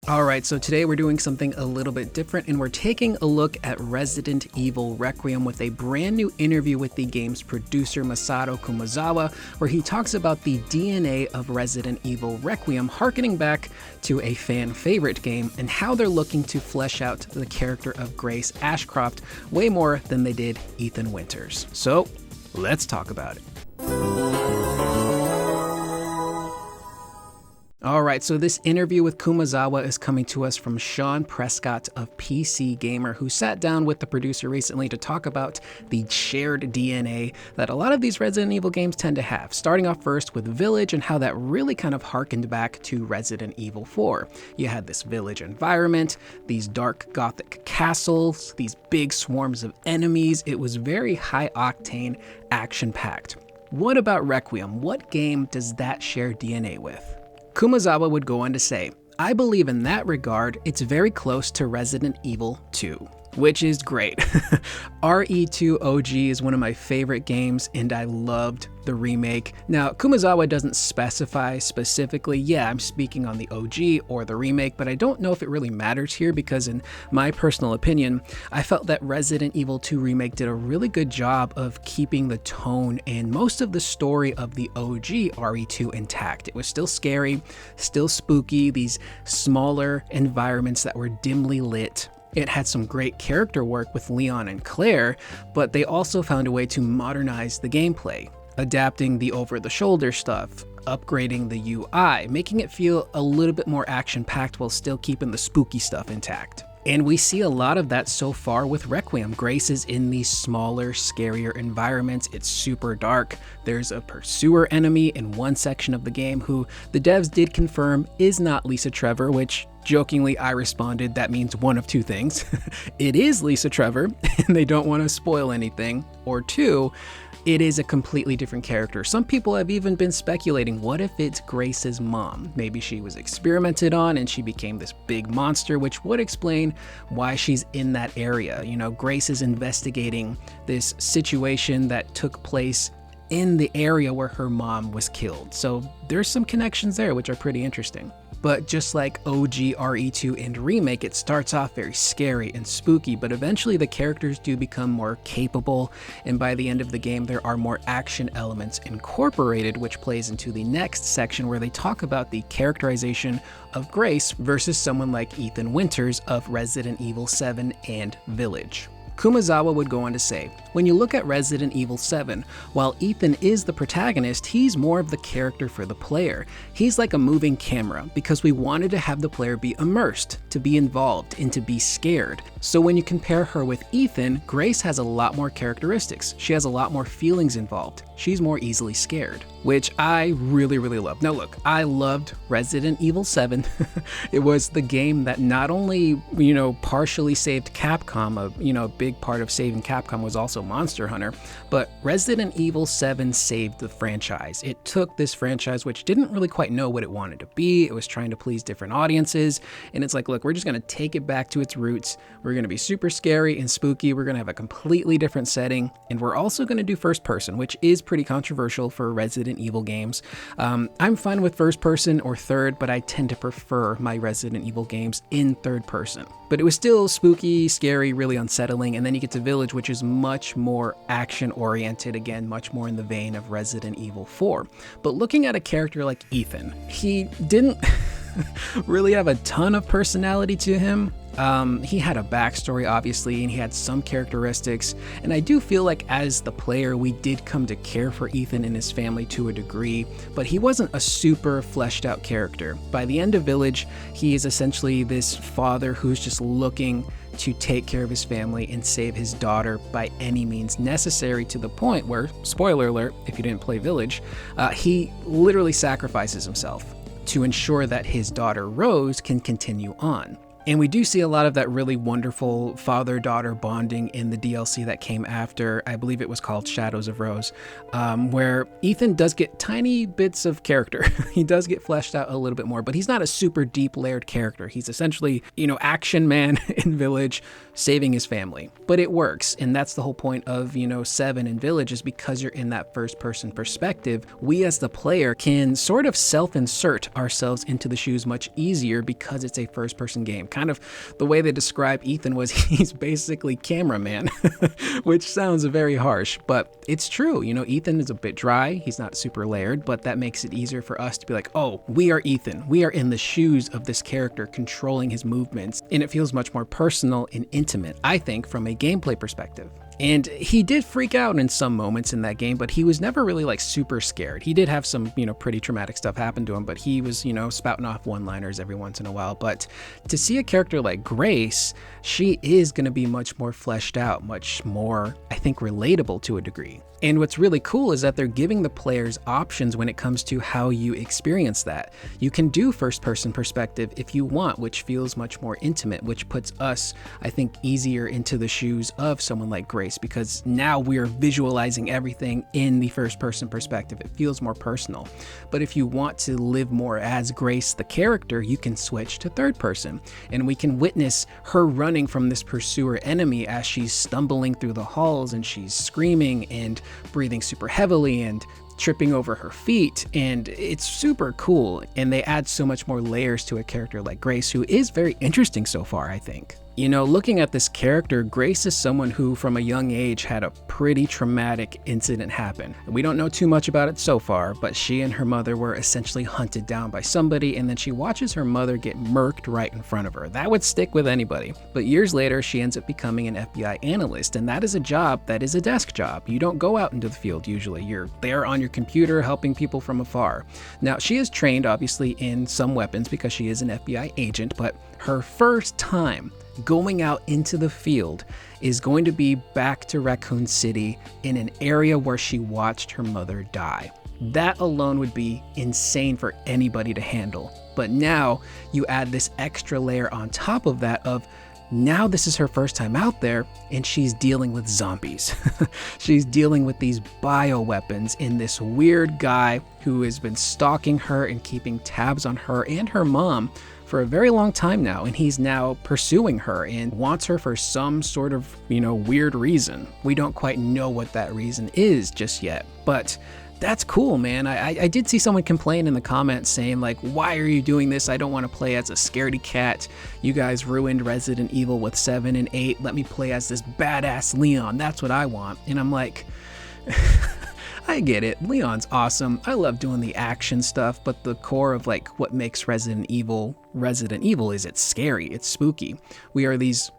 Alright, so today we're doing something a little bit different and we're taking a look at Resident Evil Requiem with a brand new interview with the game's producer Masato Kumazawa, where he talks about the DNA of Resident Evil Requiem, harkening back to a fan favorite game and how they're looking to flesh out the character of Grace Ashcroft way more than they did Ethan Winters. So, let's talk about it. Alright, so this interview with Kumazawa is coming to us from Sean Prescott of PC Gamer, who sat down with the producer recently to talk about the shared DNA that a lot of these Resident Evil games tend to have, starting off first with Village and how that really kind of harkened back to Resident Evil 4. You had this village environment, these dark gothic castles, these big swarms of enemies. It was very high-octane, action-packed. What about Requiem? What game does that share DNA with? Kumazawa would go on to say, "I believe in that regard, it's very close to Resident Evil 2. Which is great. RE2 OG is one of my favorite games and I loved the remake. Now, Kumazawa doesn't specify specifically, yeah, I'm speaking on the OG or the remake, but I don't know if it really matters here because in my personal opinion, I felt that Resident Evil 2 Remake did a really good job of keeping the tone and most of the story of the OG RE2 intact. It was still scary, still spooky, these smaller environments that were dimly lit. It had some great character work with Leon and Claire, but they also found a way to modernize the gameplay, adapting the over-the-shoulder stuff, upgrading the UI, making it feel a little bit more action-packed while still keeping the spooky stuff intact. And we see a lot of that so far with Requiem. Grace is in these smaller, scarier environments. It's super dark. There's a pursuer enemy in one section of the game who the devs did confirm is not Lisa Trevor, which jokingly I responded that means one of two things. It is Lisa Trevor and they don't want to spoil anything, or two, it is a completely different character. Some people have even been speculating, what if it's Grace's mom? Maybe she was experimented on and she became this big monster, which would explain why she's in that area. You know, Grace is investigating this situation that took place in the area where her mom was killed. So there's some connections there, which are pretty interesting. But just like OG RE2 and Remake, it starts off very scary and spooky, but eventually the characters do become more capable, and by the end of the game there are more action elements incorporated, which plays into the next section where they talk about the characterization of Grace versus someone like Ethan Winters of Resident Evil 7 and Village. Kumazawa would go on to say, when you look at Resident Evil 7, while Ethan is the protagonist, he's more of the character for the player. He's like a moving camera because we wanted to have the player be immersed, to be involved, and to be scared. So when you compare her with Ethan, Grace has a lot more characteristics. She has a lot more feelings involved. She's more easily scared, which I really love. Now look, I loved Resident Evil 7. It was the game that not only, partially saved Capcom, a big part of saving Capcom was also Monster Hunter, but Resident Evil 7 saved the franchise. It took this franchise, which didn't really quite know what it wanted to be. It was trying to please different audiences, and it's like, look, we're just gonna take it back to its roots. We're gonna be super scary and spooky. We're gonna have a completely different setting, and we're also gonna do first person, which is pretty controversial for Resident Evil games. I'm fine with first person or third, but I tend to prefer my Resident Evil games in third person. But it was still spooky, scary, really unsettling, and then you get to Village, which is much more action-oriented, again, much more in the vein of Resident Evil 4. But looking at a character like Ethan, he didn't really have a ton of personality to him. He had a backstory, obviously, and he had some characteristics, and I do feel like as the player, we did come to care for Ethan and his family to a degree, but he wasn't a super fleshed out character. By the end of Village, he is essentially this father who's just looking to take care of his family and save his daughter by any means necessary, to the point where, spoiler alert, if you didn't play Village, he literally sacrifices himself to ensure that his daughter Rose can continue on. And we do see a lot of that really wonderful father-daughter bonding in the DLC that came after. I believe it was called Shadows of Rose, where Ethan does get tiny bits of character. He does get fleshed out a little bit more, but he's not a super deep layered character. He's essentially, action man in Village saving his family. But it works, and that's the whole point of, 7 in Village, is because you're in that first-person perspective, we as the player can sort of self-insert ourselves into the shoes much easier because it's a first-person game. Kind of the way they describe Ethan was he's basically cameraman, which sounds very harsh, but it's true. Ethan is a bit dry. He's not super layered, but that makes it easier for us to be like, oh, we are Ethan. We are in the shoes of this character controlling his movements, and it feels much more personal and intimate, I think, from a gameplay perspective. And he did freak out in some moments in that game, but he was never really like super scared. He did have some, pretty traumatic stuff happen to him, but he was, spouting off one-liners every once in a while. But to see a character like Grace, she is going to be much more fleshed out, much more, I think, relatable to a degree. And what's really cool is that they're giving the players options when it comes to how you experience that. You can do first-person perspective if you want, which feels much more intimate, which puts us, I think, easier into the shoes of someone like Grace, because now we are visualizing everything in the first-person perspective. It feels more personal. But if you want to live more as Grace, the character, you can switch to third person, and we can witness her running from this pursuer enemy as she's stumbling through the halls, and she's screaming and breathing super heavily and tripping over her feet, and it's super cool. And they add so much more layers to a character like Grace, who is very interesting so far, I think. Looking at this character, Grace is someone who from a young age had a pretty traumatic incident happen. We don't know too much about it so far, but she and her mother were essentially hunted down by somebody, and then she watches her mother get murked right in front of her. That would stick with anybody. But years later, she ends up becoming an FBI analyst, and that is a job that is a desk job. You don't go out into the field usually. You're there on your computer helping people from afar. Now, she is trained obviously in some weapons because she is an FBI agent, but her first time going out into the field is going to be back to Raccoon City in an area where she watched her mother die. That alone would be insane for anybody to handle. But now you add this extra layer on top of that of now this is her first time out there, and she's dealing with zombies. She's dealing with these bioweapons and this weird guy who has been stalking her and keeping tabs on her and her mom for a very long time now, and he's now pursuing her and wants her for some sort of, weird reason. We don't quite know what that reason is just yet, but that's cool, man. I did see someone complain in the comments saying like, why are you doing this? I don't want to play as a scaredy cat. You guys ruined Resident Evil with 7 and 8. Let me play as this badass Leon. That's what I want. And I'm like, I get it. Leon's awesome. I love doing the action stuff, but the core of like what makes Resident Evil is it's scary, it's spooky. We are these,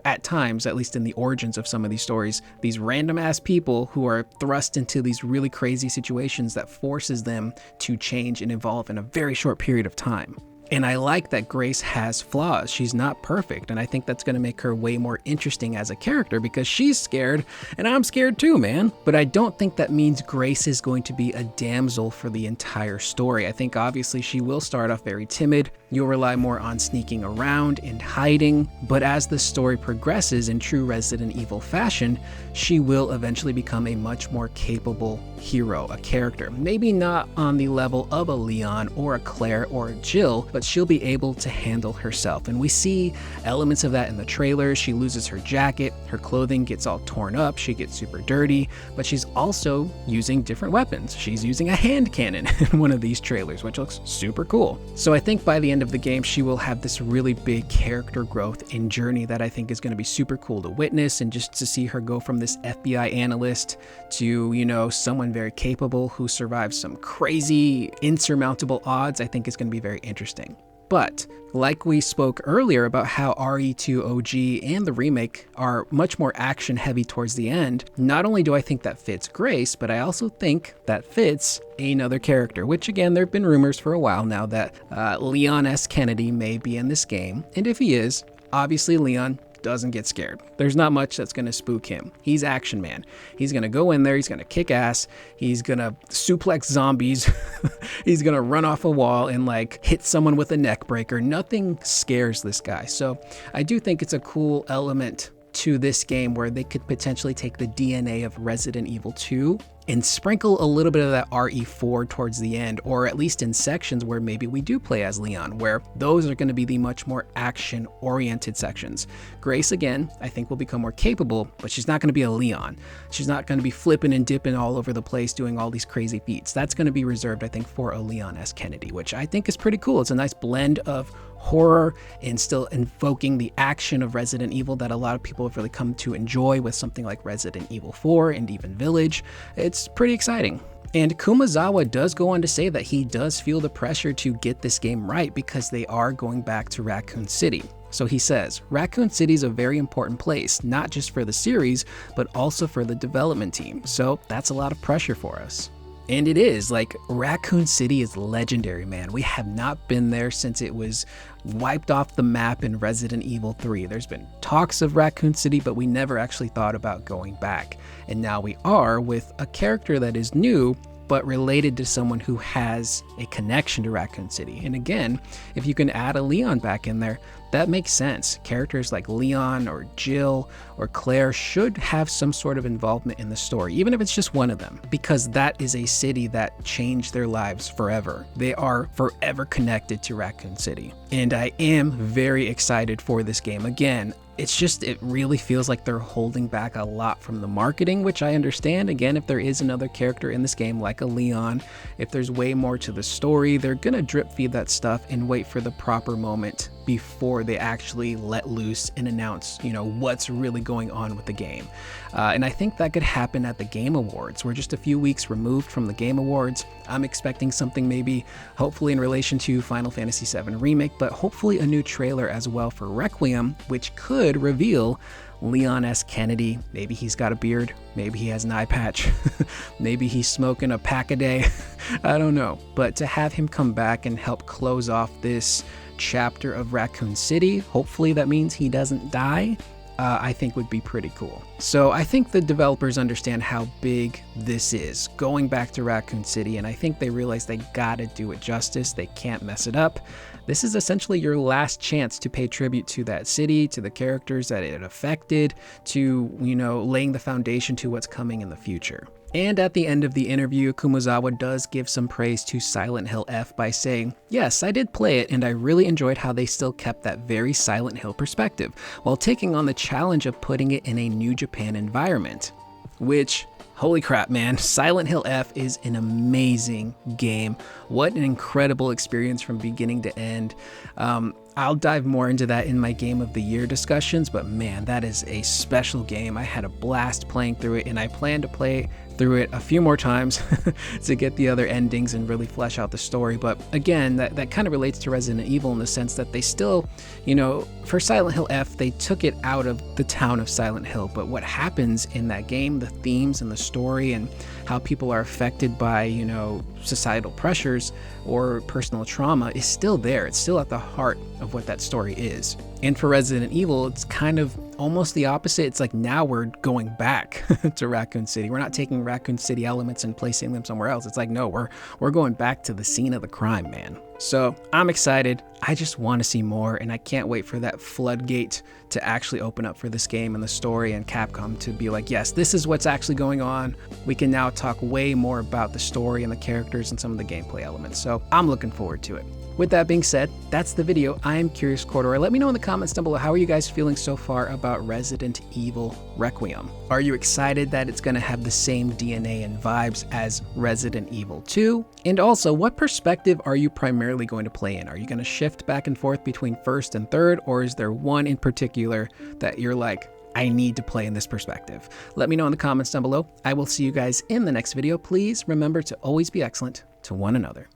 at times, at least in the origins of some of these stories, these random ass people who are thrust into these really crazy situations that forces them to change and evolve in a very short period of time. And I like that Grace has flaws. She's not perfect, and I think that's going to make her way more interesting as a character because she's scared, and I'm scared too, man. But I don't think that means Grace is going to be a damsel for the entire story. I think obviously she will start off very timid. You'll rely more on sneaking around and hiding, but as the story progresses in true Resident Evil fashion, she will eventually become a much more capable hero, a character. Maybe not on the level of a Leon or a Claire or a Jill, but she'll be able to handle herself. And we see elements of that in the trailer. She loses her jacket, her clothing gets all torn up, she gets super dirty, but she's also using different weapons. She's using a hand cannon in one of these trailers, which looks super cool. So I think by the end of the game, she will have this really big character growth and journey that I think is going to be super cool to witness, and just to see her go from this FBI analyst to, someone very capable who survives some crazy, insurmountable odds, I think is going to be very interesting. But like we spoke earlier about how RE2 OG and the remake are much more action heavy towards the end, not only do I think that fits Grace, but I also think that fits another character, which again, there have been rumors for a while now that Leon S. Kennedy may be in this game. And if he is, obviously Leon doesn't get scared. There's not much that's going to spook him. He's action man. He's going to go in there, he's going to kick ass, he's going to suplex zombies, he's going to run off a wall and like hit someone with a neck breaker. Nothing scares this guy. So I do think it's a cool element to this game where they could potentially take the DNA of Resident Evil 2 and sprinkle a little bit of that RE4 towards the end, or at least in sections where maybe we do play as Leon, where those are going to be the much more action-oriented sections. Grace, again, I think will become more capable, but she's not going to be a Leon. She's not going to be flipping and dipping all over the place doing all these crazy feats. That's going to be reserved, I think, for a Leon S. Kennedy, which I think is pretty cool. It's a nice blend of horror and still invoking the action of Resident Evil that a lot of people have really come to enjoy with something like Resident Evil 4 and even Village. It's pretty exciting. And Kumazawa does go on to say that he does feel the pressure to get this game right because they are going back to Raccoon City. So he says, Raccoon City is a very important place, not just for the series, but also for the development team. So that's a lot of pressure for us. And it is, like, Raccoon City is legendary, man. We have not been there since it was wiped off the map in Resident Evil 3. There's been talks of Raccoon City, but we never actually thought about going back. And now we are with a character that is new, but related to someone who has a connection to Raccoon City. And again, if you can add a Leon back in there, that makes sense. Characters like Leon or Jill or Claire should have some sort of involvement in the story, even if it's just one of them, because that is a city that changed their lives forever. They are forever connected to Raccoon City. And I am very excited for this game. Again, it really feels like they're holding back a lot from the marketing, which I understand. Again, if there is another character in this game like a Leon, if there's way more to the story, they're gonna drip feed that stuff and wait for the proper moment before they actually let loose and announce, what's really going on with the game. And I think that could happen at the Game Awards. We're just a few weeks removed from the Game Awards. I'm expecting something maybe, hopefully in relation to Final Fantasy VII Remake, but hopefully a new trailer as well for Requiem, which could reveal Leon S. Kennedy. Maybe he's got a beard, maybe he has an eye patch, maybe he's smoking a pack a day. I don't know. But to have him come back and help close off this chapter of Raccoon City, hopefully that means he doesn't die, I think would be pretty cool. So I think the developers understand how big this is, going back to Raccoon City, and I think they realize they gotta do it justice. They can't mess it up. This is essentially your last chance to pay tribute to that city, to the characters that it affected, to, laying the foundation to what's coming in the future. And at the end of the interview, Kumazawa does give some praise to Silent Hill F by saying, yes, I did play it and I really enjoyed how they still kept that very Silent Hill perspective, while taking on the challenge of putting it in a New Japan environment. Which, holy crap, man, Silent Hill F is an amazing game. What an incredible experience from beginning to end. I'll dive more into that in my Game of the Year discussions, but man, that is a special game. I had a blast playing through it, and I plan to play through it a few more times to get the other endings and really flesh out the story. But again, that kind of relates to Resident Evil in the sense that they still, for Silent Hill F, they took it out of the town of Silent Hill, but what happens in that game, the themes and the story and how people are affected by, societal pressures or personal trauma is still there. It's still at the heart of what that story is. And for Resident Evil, it's kind of almost the opposite. It's like now we're going back to Raccoon City. We're not taking Raccoon City elements and placing them somewhere else. It's like, no, we're going back to the scene of the crime, man. So I'm excited. I just want to see more, and I can't wait for that floodgate to actually open up for this game and the story, and Capcom to be like, yes, this is what's actually going on. We can now talk way more about the story and the characters and some of the gameplay elements. So I'm looking forward to it. With that being said, that's the video. I am Curious Corduroy. Let me know in the comments down below, how are you guys feeling so far about Resident Evil Requiem? Are you excited that it's going to have the same DNA and vibes as Resident Evil 2? And also, what perspective are you primarily going to play in? Are you going to shift back and forth between first and third, or is there one in particular that you're like, I need to play in this perspective? Let me know in the comments down below. I will see you guys in the next video. Please remember to always be excellent to one another.